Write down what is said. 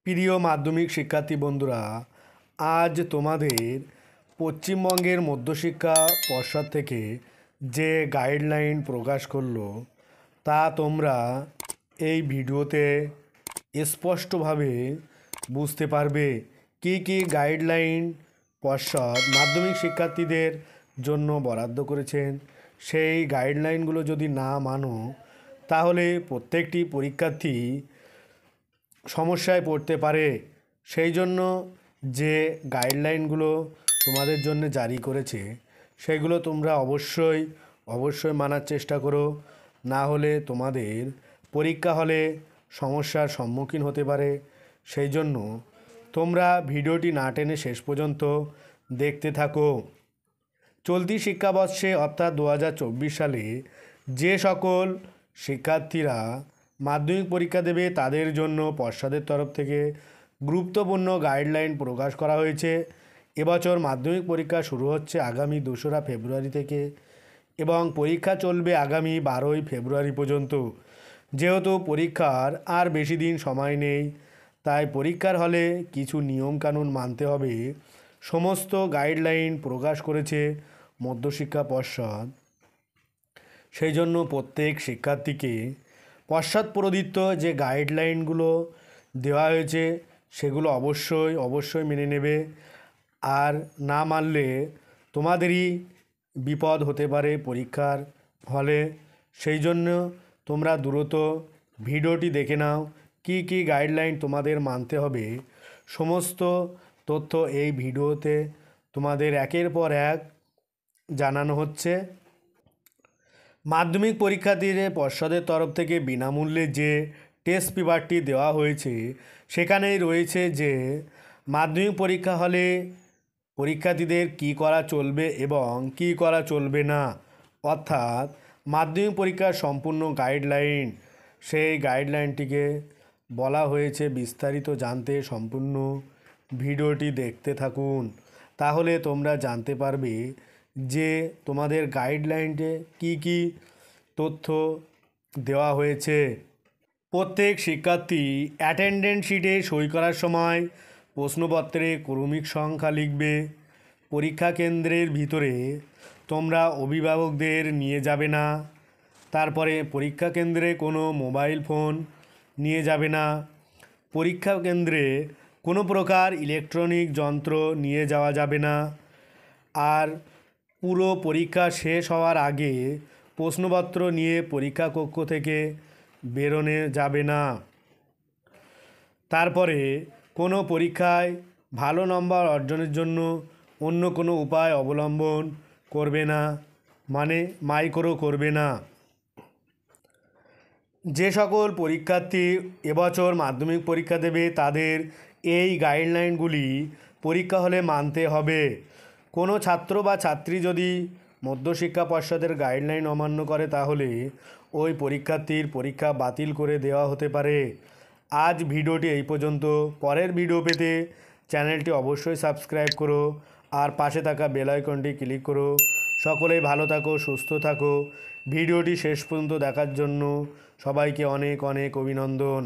প্রিয় মাধ্যমিক শিক্ষার্থী বন্ধুরা, আজ তোমাদের পশ্চিমবঙ্গের মধ্যশিক্ষা পর্ষদ থেকে যে গাইডলাইন প্রকাশ করলো তা তোমরা এই ভিডিওতে স্পষ্টভাবে বুঝতে পারবে। কি কি গাইডলাইন পর্ষদ মাধ্যমিক শিক্ষার্থীদের জন্য বরাদ্দ করেছেন, সেই গাইডলাইনগুলো যদি না মানো তাহলে প্রত্যেকটি পরীক্ষার্থী সমস্যায় পড়তে পারে। সেই জন্য যে গাইডলাইনগুলো তোমাদের জন্য জারি করেছে সেগুলো তোমরা অবশ্যই মানার চেষ্টা করো, না হলে তোমাদের পরীক্ষা হলে সমস্যার সম্মুখীন হতে পারে। সেই জন্য তোমরা ভিডিওটি না টেনে শেষ পর্যন্ত দেখতে থাকো। চলতি শিক্ষাবর্ষে অর্থাৎ 2024 সালে যে সকল শিক্ষার্থীরা মাধ্যমিক পরীক্ষা দেবে তাদের জন্য পর্ষদের তরফ থেকে গুরুত্বপূর্ণ গাইডলাইন প্রকাশ করা হয়েছে। এবছর মাধ্যমিক পরীক্ষা শুরু হচ্ছে আগামী 2রা ফেব্রুয়ারি থেকে এবং পরীক্ষা চলবে আগামী 12ই ফেব্রুয়ারি পর্যন্ত। যেহেতু পরীক্ষার আর বেশি দিন সময় নেই, তাই পরীক্ষার হলে কিছু নিয়মকানুন মানতে হবে। সমস্ত গাইডলাইন প্রকাশ করেছে মধ্যশিক্ষা পর্ষদ। সেই জন্য প্রত্যেক শিক্ষার্থীকে পর্ষদ প্রদত্ত যে গাইডলাইনগুলো দেওয়া হয়েছে সেগুলো অবশ্যই মেনে নেবে। আর না মানলে তোমাদেরই বিপদ হতে পারে পরীক্ষার হলে। সেই জন্য তোমরা দ্রুত ভিডিওটি দেখে নাও, কি কি গাইডলাইন তোমাদের মানতে হবে। সমস্ত তথ্য এই ভিডিওতে তোমাদের একের পর এক জানানো হচ্ছে। মাধ্যমিক পরীক্ষার্থীদের পর্ষদের তরফ থেকে বিনামূল্যে যে টেস্ট পেপারটি দেওয়া হয়েছে সেখানেই রয়েছে যে মাধ্যমিক পরীক্ষা হলে পরীক্ষার্থীদের কী করা চলবে এবং কী করা চলবে না, অর্থাৎ মাধ্যমিক পরীক্ষার সম্পূর্ণ গাইডলাইন। সেই গাইডলাইনটিকে বলা হয়েছে বিস্তারিত জানতে সম্পূর্ণ ভিডিওটি দেখতে থাকুন, তাহলে তোমরা জানতে পারবে যে তোমাদের গাইডলাইনে কি কি তথ্য দেওয়া হয়েছে। প্রত্যেক শিক্ষার্থী অ্যাটেন্ডেন্স শিটে সই করার সময় প্রশ্নপত্রে ক্রমিক সংখ্যা লিখবে। পরীক্ষা কেন্দ্রের ভিতরে তোমরা অভিভাবকদের নিয়ে যাবে না। তারপরে পরীক্ষা কেন্দ্রে কোনো মোবাইল ফোন নিয়ে যাবে না। পরীক্ষা কেন্দ্রে কোনো প্রকার ইলেকট্রনিক যন্ত্র নিয়ে যাওয়া যাবে না। আর পুরো পরীক্ষা শেষ হওয়ার আগে প্রশ্নপত্র নিয়ে পরীক্ষা কক্ষ থেকে বেরোনো যাবে না। তারপরে কোনো পরীক্ষায় ভালো নম্বর অর্জনের জন্য অন্য কোনো উপায় অবলম্বন করবে না, মানে মাইক্রো করবে না। যে সকল পরীক্ষার্থী এবছর মাধ্যমিক পরীক্ষা দেবে তাদের এই গাইডলাইনগুলি পরীক্ষা হলে মানতে হবে। কোনো ছাত্র বা ছাত্রী যদি মধ্যশিক্ষা পর্ষদের গাইডলাইন অমান্য করে তাহলে ওই পরীক্ষার্থীর পরীক্ষা বাতিল করে দেওয়া হতে পারে। আজ ভিডিওটি এই পর্যন্ত। পরের ভিডিও পেতে চ্যানেলটি অবশ্যই সাবস্ক্রাইব করো আর পাশে থাকা বেল আইকনটি ক্লিক করো। সকলেই ভালো থাকো, সুস্থ থাকো। ভিডিওটি শেষ পর্যন্ত দেখার জন্য সবাইকে অনেক অভিনন্দন।